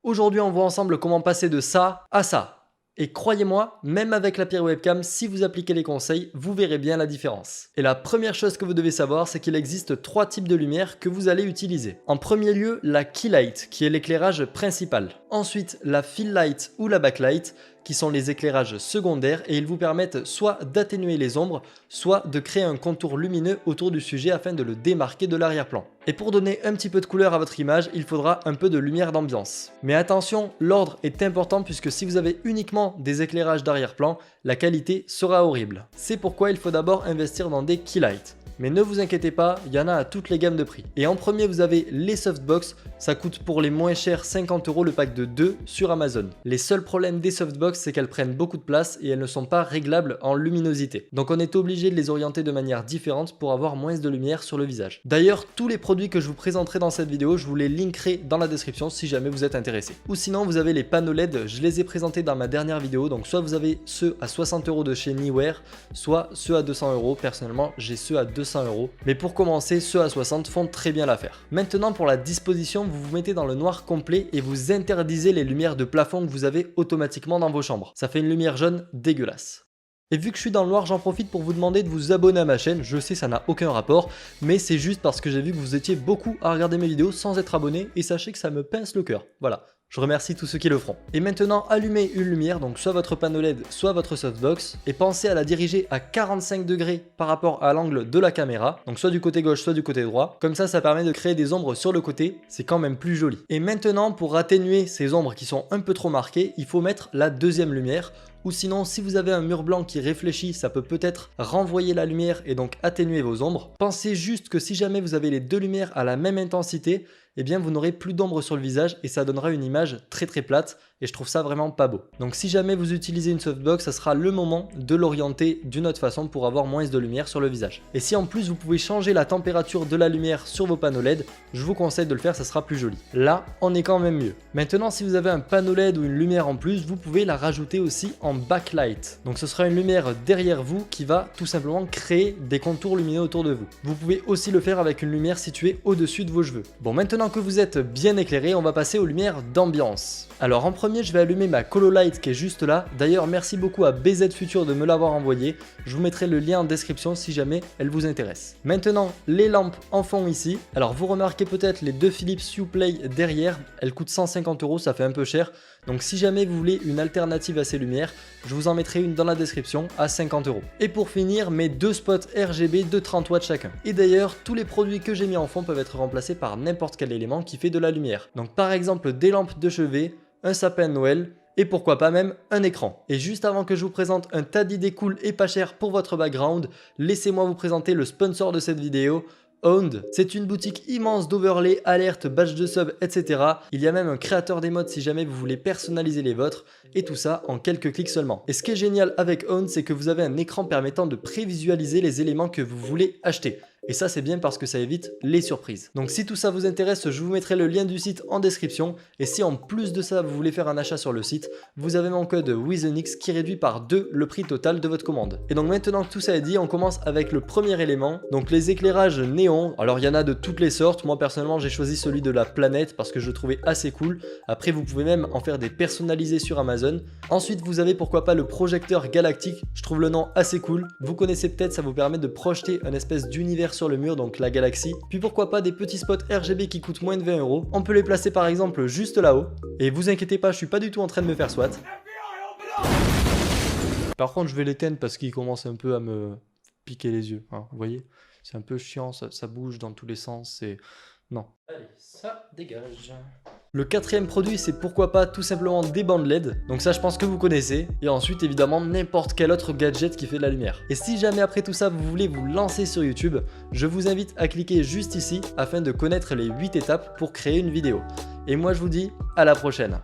Aujourd'hui, on voit ensemble comment passer de ça à ça. Et croyez-moi, même avec la pire webcam, si vous appliquez les conseils, vous verrez bien la différence. Et la première chose que vous devez savoir, c'est qu'il existe 3 types de lumière que vous allez utiliser. En premier lieu, la key light, qui est l'éclairage principal. Ensuite, la fill light ou la backlight, qui sont les éclairages secondaires et ils vous permettent soit d'atténuer les ombres, soit de créer un contour lumineux autour du sujet afin de le démarquer de l'arrière-plan. Et pour donner un petit peu de couleur à votre image, il faudra un peu de lumière d'ambiance. Mais attention, l'ordre est important puisque si vous avez uniquement des éclairages d'arrière-plan, la qualité sera horrible. C'est pourquoi il faut d'abord investir dans des key lights. Mais ne vous inquiétez pas, il y en a à toutes les gammes de prix. Et en premier, vous avez les softbox. Ça coûte pour les moins chers 50 € le pack de 2 sur Amazon. Les seuls problèmes des softbox, c'est qu'elles prennent beaucoup de place et elles ne sont pas réglables en luminosité. Donc on est obligé de les orienter de manière différente pour avoir moins de lumière sur le visage. D'ailleurs, tous les produits que je vous présenterai dans cette vidéo, je vous les linkerai dans la description si jamais vous êtes intéressé. Ou sinon, vous avez les panneaux LED, je les ai présentés dans ma dernière vidéo. Donc soit vous avez ceux à 60 € de chez Niwear, soit ceux à 200 €. Personnellement, j'ai ceux à 200 €. Mais pour commencer, ceux à 60 font très bien l'affaire. Maintenant, pour la disposition, vous vous mettez dans le noir complet et vous interdisez les lumières de plafond que vous avez automatiquement dans vos chambres. Ça fait une lumière jaune dégueulasse. Et vu que je suis dans le noir, j'en profite pour vous demander de vous abonner à ma chaîne. Je sais, ça n'a aucun rapport, mais c'est juste parce que j'ai vu que vous étiez beaucoup à regarder mes vidéos sans être abonné et sachez que ça me pince le cœur. Voilà. Je remercie tous ceux qui le feront. Et maintenant, allumez une lumière, donc soit votre panneau LED, soit votre softbox, et pensez à la diriger à 45 degrés par rapport à l'angle de la caméra, donc soit du côté gauche, soit du côté droit. Comme ça permet de créer des ombres sur le côté, c'est quand même plus joli. Et maintenant, pour atténuer ces ombres qui sont un peu trop marquées, il faut mettre la deuxième lumière. Ou sinon, si vous avez un mur blanc qui réfléchit, ça peut peut-être renvoyer la lumière et donc atténuer vos ombres. Pensez juste que si jamais vous avez les deux lumières à la même intensité, eh bien vous n'aurez plus d'ombre sur le visage et ça donnera une image très plate et je trouve ça vraiment pas beau. Donc si jamais vous utilisez une softbox, ça sera le moment de l'orienter d'une autre façon pour avoir moins de lumière sur le visage. Et si en plus vous pouvez changer la température de la lumière sur vos panneaux LED, je vous conseille de le faire, ça sera plus joli. Là, on est quand même mieux. Maintenant, si vous avez un panneau LED ou une lumière en plus, vous pouvez la rajouter aussi en backlight. Donc ce sera une lumière derrière vous qui va tout simplement créer des contours lumineux autour de vous. Vous pouvez aussi le faire avec une lumière située au-dessus de vos cheveux. Bon, maintenant que vous êtes bien éclairé, on va passer aux lumières d'ambiance. Alors en premier, je vais allumer ma Colo Light qui est juste là. D'ailleurs, merci beaucoup à BZ Future de me l'avoir envoyé. Je vous mettrai le lien en description si jamais elle vous intéresse. Maintenant, les lampes en fond ici. Alors vous remarquez peut-être les deux Philips Hue Play derrière. Elles coûtent 150 €, ça fait un peu cher. Donc si jamais vous voulez une alternative à ces lumières, je vous en mettrai une dans la description à 50 €. Et pour finir, mes deux spots RGB de 30 watts chacun. Et d'ailleurs, tous les produits que j'ai mis en fond peuvent être remplacés par n'importe quel élément qui fait de la lumière. Donc par exemple des lampes de chevet, un sapin de Noël et pourquoi pas même un écran. Et juste avant que je vous présente un tas d'idées cool et pas chères pour votre background, laissez-moi vous présenter le sponsor de cette vidéo. Owned, c'est une boutique immense d'overlay, alertes, badge de sub, etc. Il y a même un créateur d'émotes si jamais vous voulez personnaliser les vôtres et tout ça en quelques clics seulement. Et ce qui est génial avec Owned, c'est que vous avez un écran permettant de prévisualiser les éléments que vous voulez acheter. Et ça c'est bien parce que ça évite les surprises. Donc si tout ça vous intéresse, je vous mettrai le lien du site en description. Et si en plus de ça vous voulez faire un achat sur le site, vous avez mon code WITHENX qui réduit par 2 le prix total de votre commande. Et donc maintenant que tout ça est dit, on commence avec le premier élément. Donc les éclairages néons. Alors il y en a de toutes les sortes. Moi personnellement j'ai choisi celui de la planète parce que je le trouvais assez cool. Après vous pouvez même en faire des personnalisés sur Amazon. Ensuite vous avez pourquoi pas le projecteur galactique. Je trouve le nom assez cool. Vous connaissez peut-être, ça vous permet de projeter un espèce d'univers sur le mur, donc la galaxie. Puis pourquoi pas des petits spots RGB qui coûtent moins de 20 €. On peut les placer par exemple juste là-haut. Et vous inquiétez pas, je suis pas du tout en train de me faire SWAT. Par contre, je vais l'éteindre parce qu'il commence un peu à me piquer les yeux. Hein, vous voyez, c'est un peu chiant, ça bouge dans tous les sens. C'est non. Allez, ça dégage. Le quatrième produit, c'est pourquoi pas tout simplement des bandes LED. Donc ça, je pense que vous connaissez. Et ensuite, évidemment, n'importe quel autre gadget qui fait de la lumière. Et si jamais après tout ça, vous voulez vous lancer sur YouTube, je vous invite à cliquer juste ici afin de connaître les 8 étapes pour créer une vidéo. Et moi, je vous dis à la prochaine.